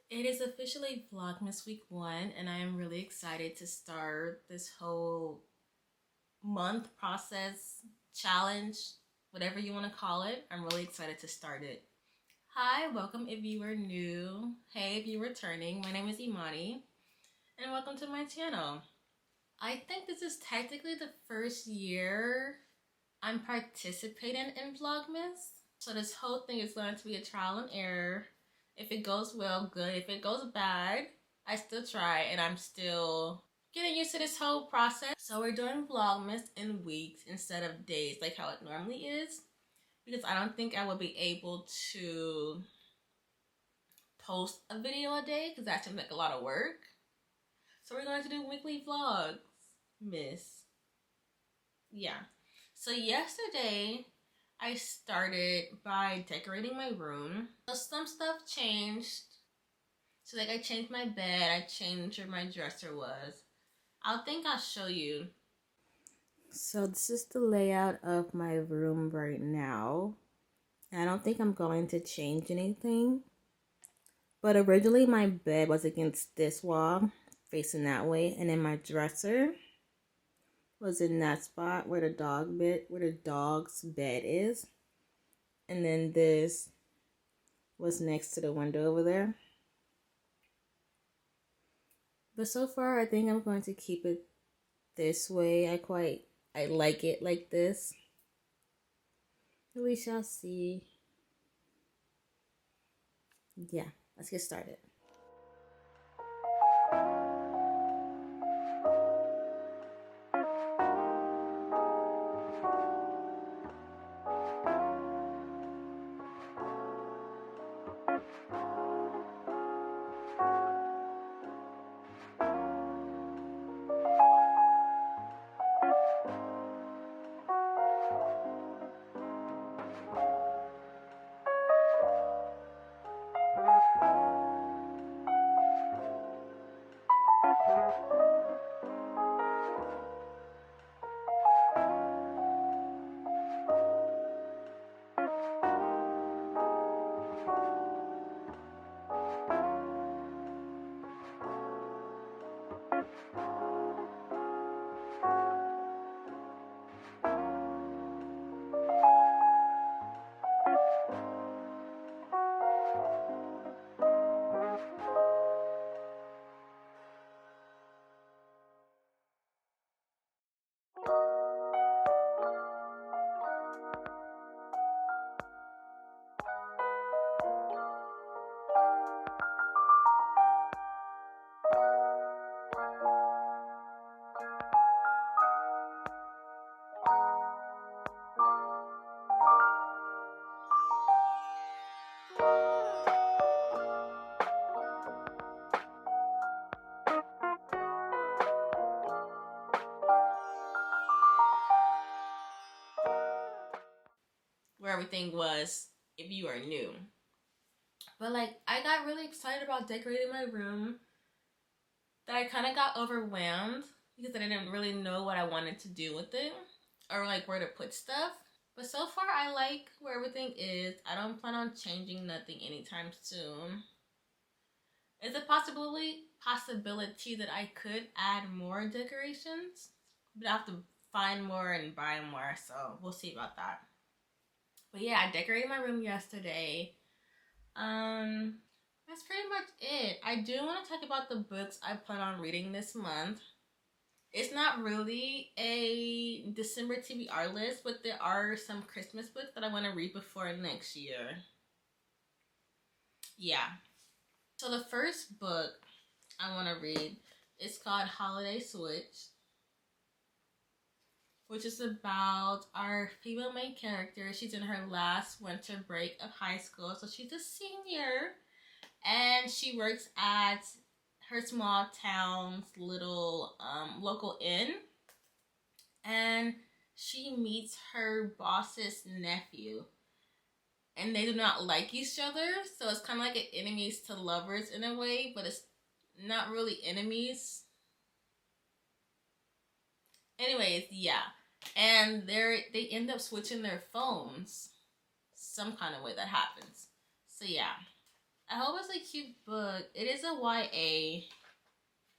It is officially Vlogmas week 1, and I am really excited to start this whole month process, challenge, whatever you want to call it. I'm really excited to start it. Hi, welcome if you are new. Hey, if you're returning. My name is Imani, and welcome to my channel. I think this is technically the first year I'm participating in Vlogmas. So this whole thing is going to be a trial and error. If it goes well, good. If it goes bad, I still try, and I'm still getting used to this whole process. So we're doing Vlogmas in weeks instead of days like how it normally is, because I don't think I would be able to post a video a day because that seems like a lot of work. So we're going to do weekly vlogs, miss. Yeah. So yesterday, I started by decorating my room. So some stuff changed. So like I changed my bed, I changed where my dresser was. I'll show you. So this is the layout of my room right now. I don't think I'm going to change anything. But originally my bed was against this wall, facing that way, and then my dresser was in that spot where the dog's bed is. And then this was next to the window over there. But so far I think I'm going to keep it this way. I like it like this. We shall see. Yeah, let's get started. Where everything was if you are new. But like I got really excited about decorating my room that I kind of got overwhelmed because I didn't really know what I wanted to do with it or like where to put stuff. But so far I like where everything is. I don't plan on changing nothing anytime soon. It's a possibility that I could add more decorations, but I have to find more and buy more, so we'll see about that. But yeah, I decorated my room yesterday. That's pretty much it. I do want to talk about the books I plan on reading this month. It's not really a December TBR list, but there are some Christmas books that I want to read before next year. Yeah. So the first book I want to read is called Holiday Switch, which is about our female main character. She's in her last winter break of high school, so she's a senior, and she works at her small town's little local inn, and she meets her boss's nephew, and they do not like each other, so it's kind of like an enemies to lovers in a way, but it's not really enemies. Anyways, yeah. And they end up switching their phones. Some kind of way that happens. So yeah, I hope it's a cute book. It is a YA,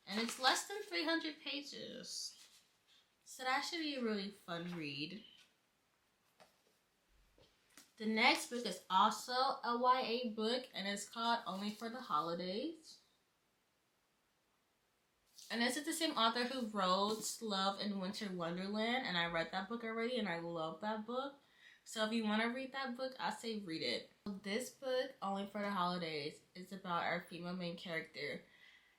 and it's less than 300 pages. So that should be a really fun read. The next book is also a YA book, and it's called Only for the Holidays. And this is the same author who wrote Love in Winter Wonderland, and I read that book already, and I love that book. So if you want to read that book, I say read it. This book, Only for the Holidays, is about our female main character.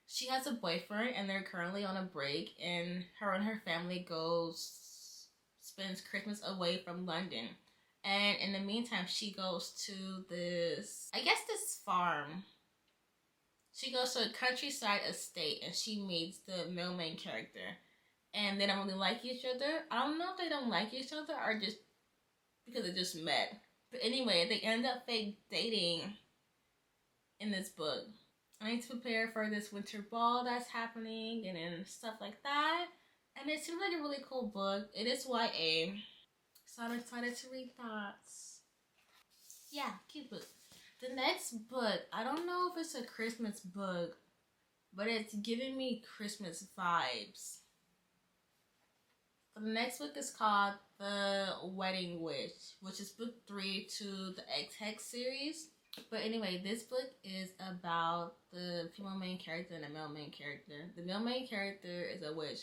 She has a boyfriend, and they're currently on a break, and her family spends Christmas away from London. And in the meantime, she goes to this farm. She goes to a countryside estate, and she meets the male main character. And they don't really like each other. I don't know if they don't like each other or just because they just met. But anyway, they end up fake dating in this book. I need to prepare for this winter ball that's happening and stuff like that. And it seems like a really cool book. It is YA. So I'm excited to read that. Yeah, cute book. The next book, I don't know if it's a Christmas book, but it's giving me Christmas vibes. The next book is called The Wedding Witch, which is book 3 to the X-Hex series. But anyway, this book is about the female main character and the male main character. The male main character is a witch.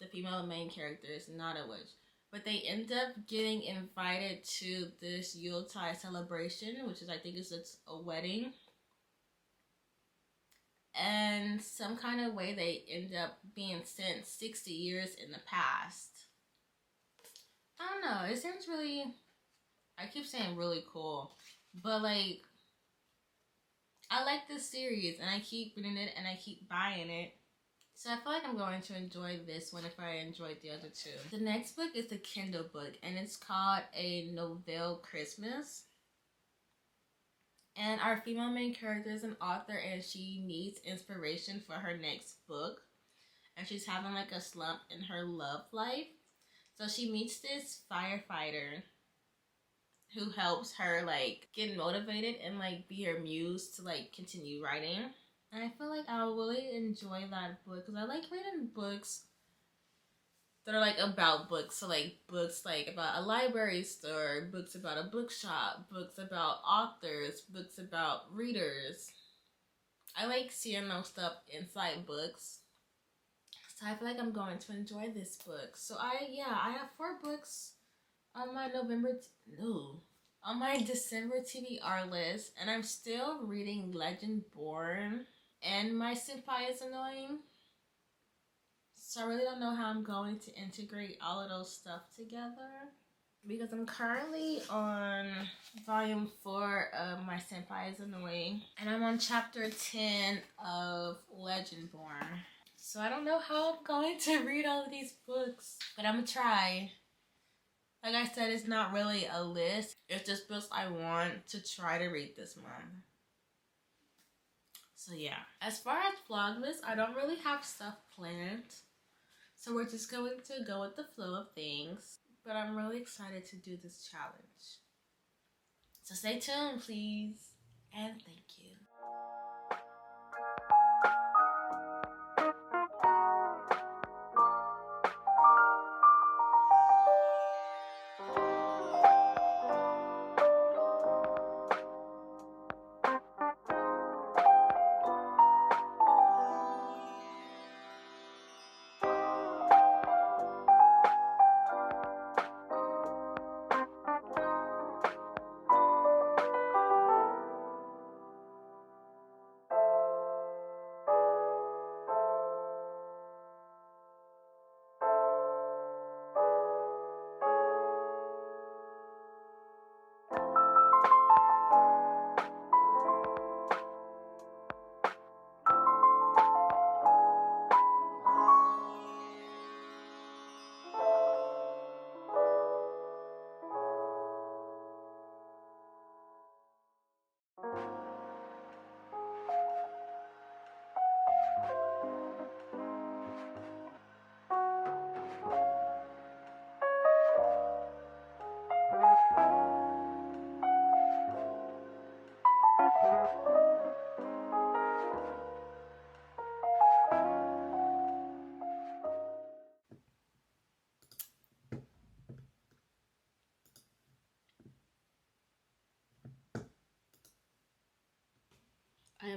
The female main character is not a witch. But they end up getting invited to this Yuletide celebration, which is, I think, it's a wedding. And some kind of way they end up being sent 60 years in the past. I don't know. It seems really, I keep saying really cool. But, like, I like this series, and I keep reading it, and I keep buying it. So I feel like I'm going to enjoy this one if I enjoyed the other two. The next book is the Kindle book, and it's called A Novelle Christmas. And our female main character is an author, and she needs inspiration for her next book. And she's having like a slump in her love life. So she meets this firefighter who helps her like get motivated and like be her muse to like continue writing. And I feel like I'll really enjoy that book because I like reading books that are like about books. So like books like about a library store, books about a bookshop, books about authors, books about readers. I like seeing those stuff inside books. So I feel like I'm going to enjoy this book. So I have 4 books on my on my December TBR list, and I'm still reading Legend Born. And my senpai is annoying. So I really don't know how I'm going to integrate all of those stuff together. Because I'm currently on volume 4 of My Senpai is Annoying. And I'm on chapter 10 of Legend Born. So I don't know how I'm going to read all of these books. But I'm going to try. Like I said, it's not really a list. It's just books I want to try to read this month. So yeah, as far as Vlogmas, I don't really have stuff planned. So we're just going to go with the flow of things. But I'm really excited to do this challenge. So stay tuned, please. And thank you.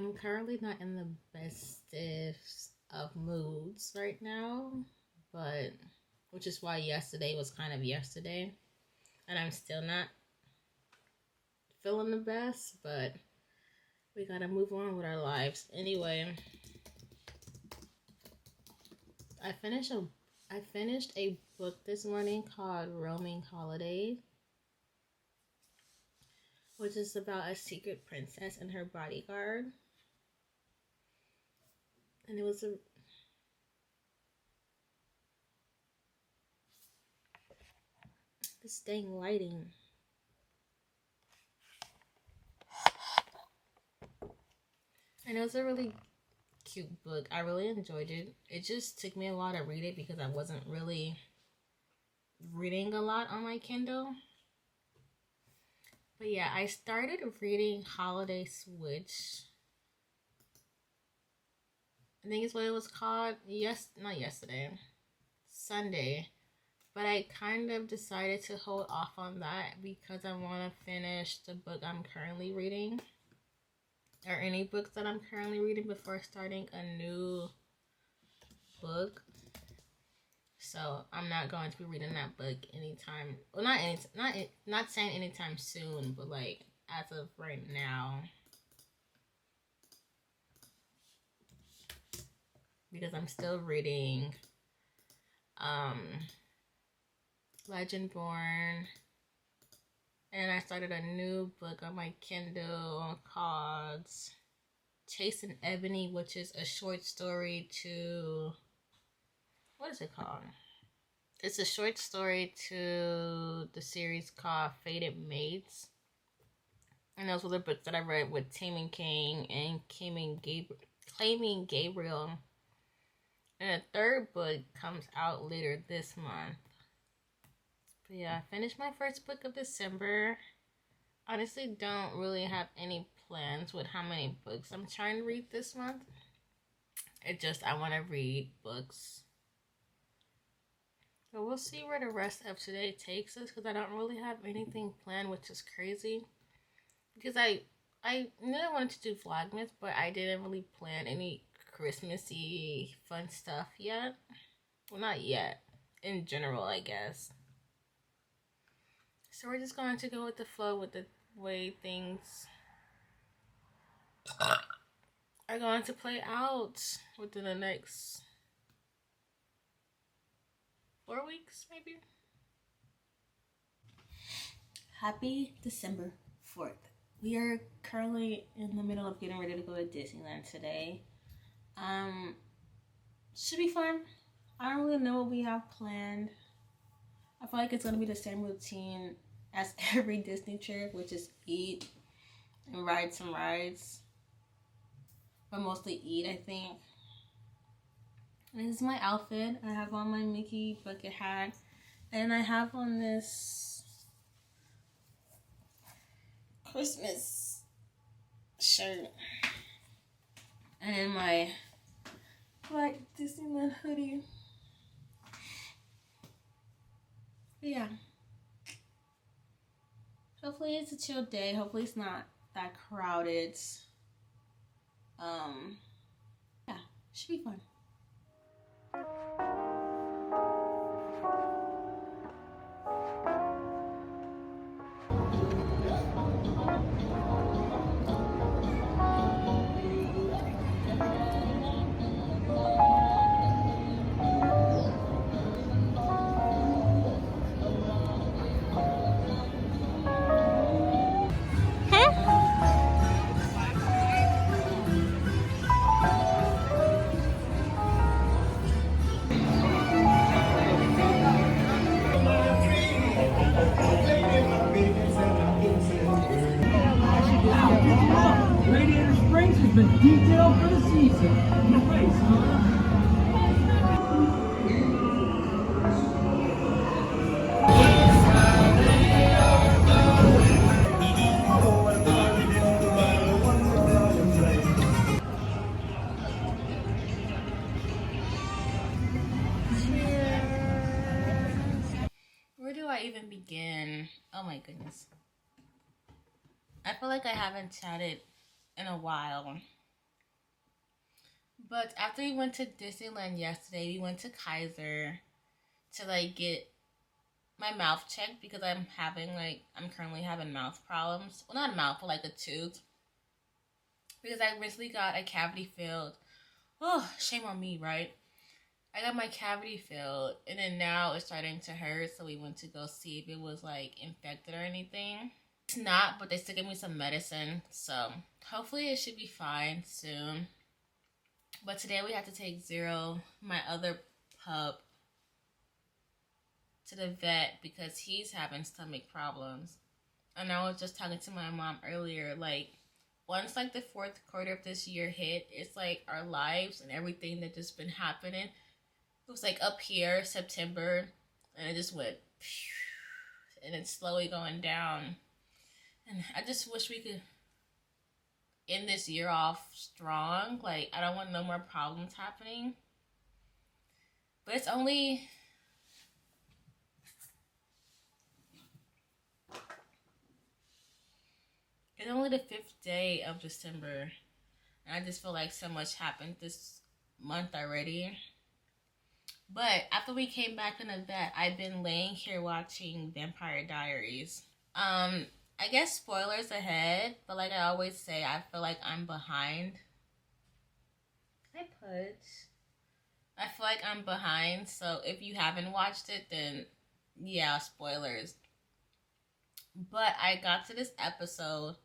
I'm currently not in the bestest of moods right now, but which is why yesterday was kind of yesterday, and I'm still not feeling the best, but we gotta move on with our lives. Anyway, I finished a book this morning called Roaming Holiday, which is about a secret princess and her bodyguard. And it was this dang lighting. And it was a really cute book. I really enjoyed it. It just took me a while to read it because I wasn't really reading a lot on my Kindle. But yeah, I started reading Holiday Switch. I think it's what it was called. Not yesterday. Sunday. But I kind of decided to hold off on that because I want to finish the book I'm currently reading. Or any books that I'm currently reading before starting a new book. So I'm not going to be reading that book anytime. Well, not saying anytime soon, but like as of right now. Because I'm still reading Legendborn. And I started a new book on my Kindle called Chasing Ebony, which is a short story to... What is it called? It's a short story to the series called Fated Mates. And those were the books that I read with Taming King and Claiming Gabriel. And the third book comes out later this month. But yeah, I finished my first book of December. Honestly, don't really have any plans with how many books I'm trying to read this month. I want to read books. So we'll see where the rest of today takes us, because I don't really have anything planned, which is crazy. Because I knew I wanted to do vlogmas, but I didn't really plan any Christmassy fun stuff yet. Well, not yet. In general, I guess. So we're just going to go with the flow with the way things are going to play out within the next 4 weeks, maybe. Happy December 4th. We are currently in the middle of getting ready to go to Disneyland today. Should be fun. I don't really know what we have planned. I feel like it's going to be the same routine as every Disney trip, which is eat and ride some rides. But mostly eat, I think. And this is my outfit. I have on my Mickey bucket hat. And I have on this Christmas shirt. And my black Disneyland hoodie. But yeah. Hopefully it's a chill day. Hopefully it's not that crowded. Yeah, should be fun. Been detailed for the season. Nice, huh? Where do I even begin? Oh my goodness. I feel like I haven't chatted in a while. But after we went to Disneyland yesterday, we went to Kaiser to like get my mouth checked because I'm currently having mouth problems. Well, not a mouth, but like a tooth. Because I recently got a cavity filled. Oh, shame on me, right? I got my cavity filled, and then now it's starting to hurt, so we went to go see if it was like infected or anything. It's not, but they still gave me some medicine, so hopefully it should be fine soon. But today we had to take Zero, my other pup, to the vet because he's having stomach problems. And I was just talking to my mom earlier, like, once like the fourth quarter of this year hit, it's like our lives and everything that just been happening. It was like up here, September, and it just went, and it's slowly going down. And I just wish we could end this year off strong. Like, I don't want no more problems happening. But it's only the 5th day of December. And I just feel like so much happened this month already. But after we came back from the vet, I've been laying here watching Vampire Diaries. I guess spoilers ahead, but like I always say, I feel like I'm behind. I feel like I'm behind, so if you haven't watched it, then yeah, spoilers. But I got to this episode.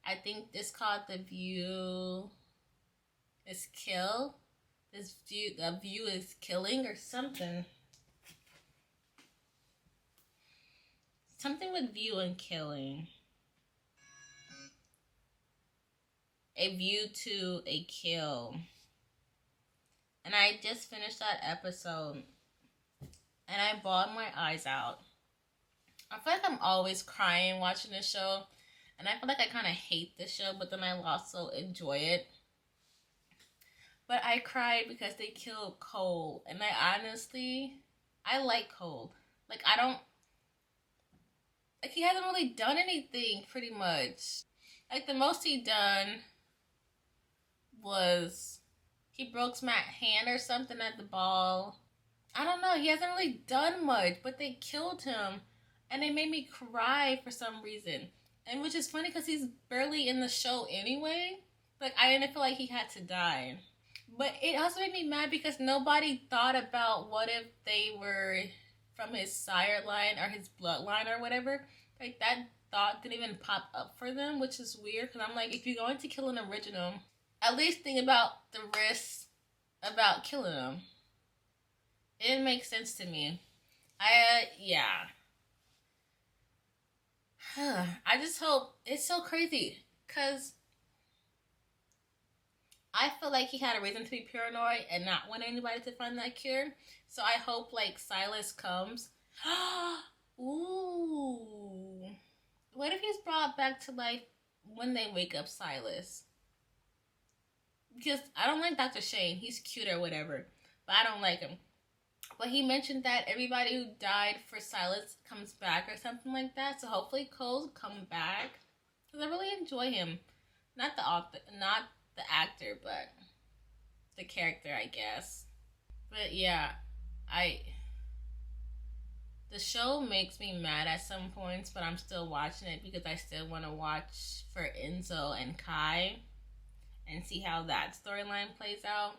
I think it's called The View is Kill. The view is killing or something. Something with view and killing. A view to a kill. And I just finished that episode. And I bawled my eyes out. I feel like I'm always crying watching this show. And I feel like I kind of hate this show, but then I also enjoy it. But I cried because they killed Cole. And I like Cole. Like, he hasn't really done anything, pretty much. Like, the most he done was he broke Matt's hand or something at the ball. I don't know. He hasn't really done much, but they killed him. And it made me cry for some reason. And which is funny because he's barely in the show anyway. Like, I didn't feel like he had to die. But it also made me mad because nobody thought about what if they were from his sire line or his bloodline or whatever. Like, that thought didn't even pop up for them, which is weird. Because I'm like, if you're going to kill an original, at least think about the risks about killing him. It didn't make sense to me. Yeah. I just hope it's so crazy because I feel like he had a reason to be paranoid and not want anybody to find that cure. So I hope like Silas comes. Ooh. What if he's brought back to life when they wake up Silas? Because I don't like Dr. Shane. He's cute or whatever, but I don't like him. But he mentioned that everybody who died for Silas comes back or something like that. So hopefully Cole's come back. Because I really enjoy him. Not the actor, but the character, I guess. But yeah, the show makes me mad at some points, but I'm still watching it because I still want to watch for Enzo and Kai and see how that storyline plays out.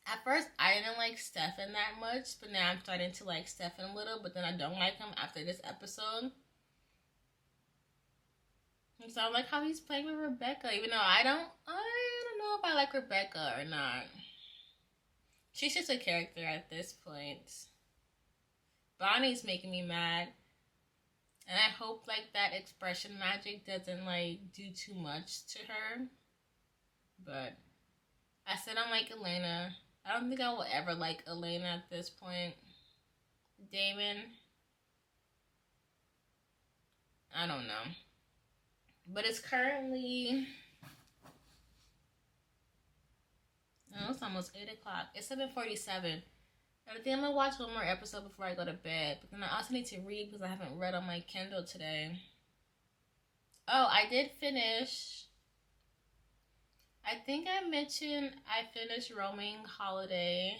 At first, I didn't like Stefan that much, but now I'm starting to like Stefan a little, but then I don't like him after this episode. And so I like how he's playing with Rebecca, even though I don't know if I like Rebecca or not. She's just a character at this point. Bonnie's making me mad. And I hope like that expression magic doesn't like do too much to her. But I said I like Elena. I don't think I will ever like Elena at this point. Damon, I don't know. But it's currently, it's almost 8 o'clock. It's 7:47. I think I'm going to watch one more episode before I go to bed. But then I also need to read because I haven't read on my Kindle today. Oh, I did finish I think I mentioned I finished Roaming Holiday,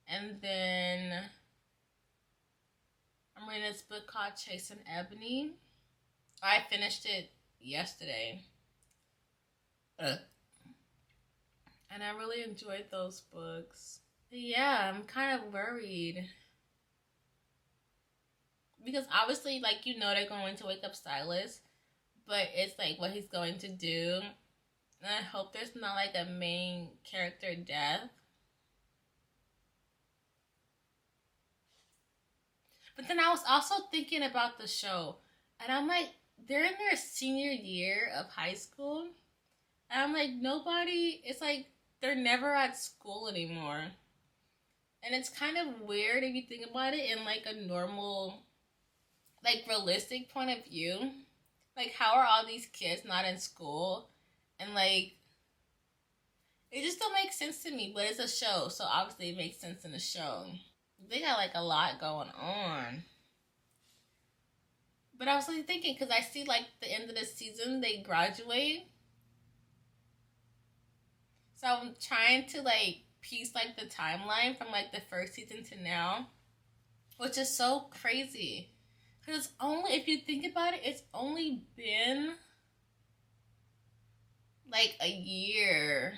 and then I'm reading this book called Chasing Ebony. I finished it yesterday. And I really enjoyed those books. But yeah, I'm kind of worried. Because obviously, like, you know they're going to wake up Silas. But it's like what he's going to do. And I hope there's not like a main character death. But then I was also thinking about the show. And I'm like, they're in their senior year of high school. And I'm like, nobody, it's like they're never at school anymore. And it's kind of weird if you think about it in like a normal, like realistic point of view. Like, how are all these kids not in school? And like, it just don't make sense to me, but it's a show, so obviously it makes sense in the show. They got like a lot going on. But I was really thinking, because I see like the end of the season, they graduate. So I'm trying to like piece like the timeline from like the first season to now, which is so crazy. Because it's only, if you think about it, it's only been like a year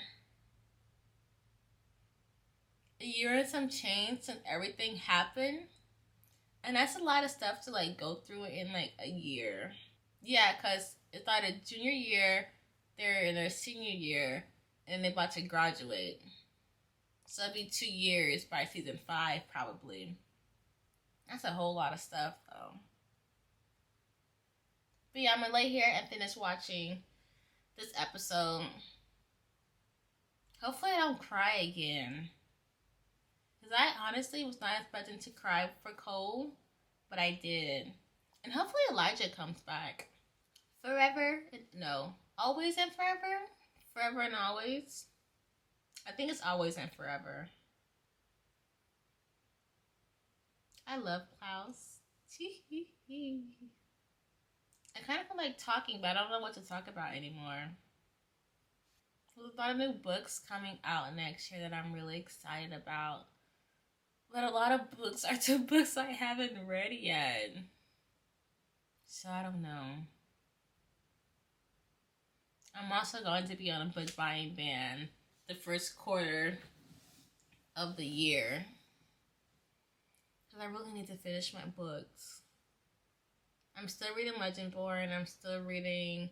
and some change since everything happened. And that's a lot of stuff to like go through in like a year. Yeah, because it started junior year, they're in their senior year, and they're about to graduate. So it'll be 2 years by season 5, probably. That's a whole lot of stuff, though. But yeah, I'm gonna lay here and finish watching this episode. Hopefully I don't cry again. Because I honestly was not expecting to cry for Cole, but I did. And hopefully Elijah comes back. Forever? No. Always and forever? Forever and always? I think it's always and forever. I love Klaus. I kind of feel like talking, but I don't know what to talk about anymore. There's a lot of new books coming out next year that I'm really excited about. But a lot of books are 2 books I haven't read yet. So I don't know. I'm also going to be on a book buying ban the first quarter of the year. Because I really need to finish my books. I'm still reading Legendborn. I'm still reading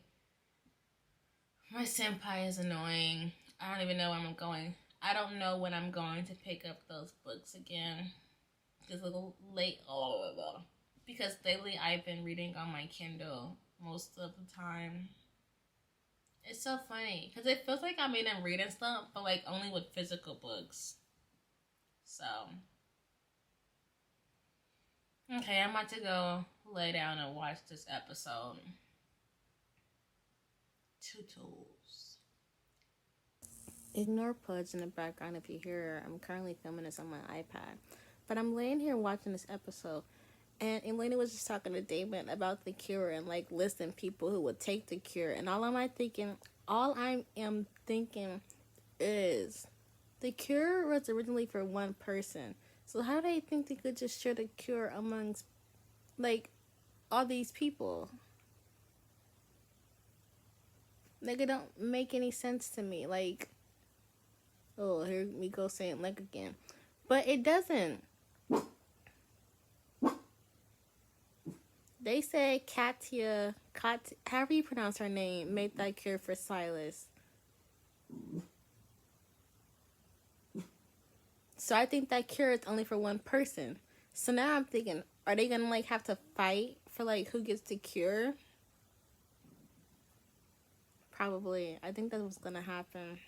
My Senpai is Annoying. I don't even know when I'm going. I don't know when I'm going to pick up those books again. Because because lately I've been reading on my Kindle most of the time. It's so funny because it feels like I'm in a reading slump, but like only with physical books. So, okay, I'm about to go lay down and watch this episode. Tootles. Ignore Pudge in the background if you hear her. I'm currently filming this on my iPad. But I'm laying here watching this episode. And Elena was just talking to Damon about the cure and like listing people who would take the cure. And all I am thinking is the cure was originally for one person. So how do they think they could just share the cure amongst like all these people? Like, it don't make any sense to me. Like, oh, here we go saying like again. But it doesn't. They said Katya, however you pronounce her name, made that cure for Silas. So I think that cure is only for one person. So now I'm thinking, are they gonna like have to fight for like who gets the cure? Probably. I think that's what's gonna happen.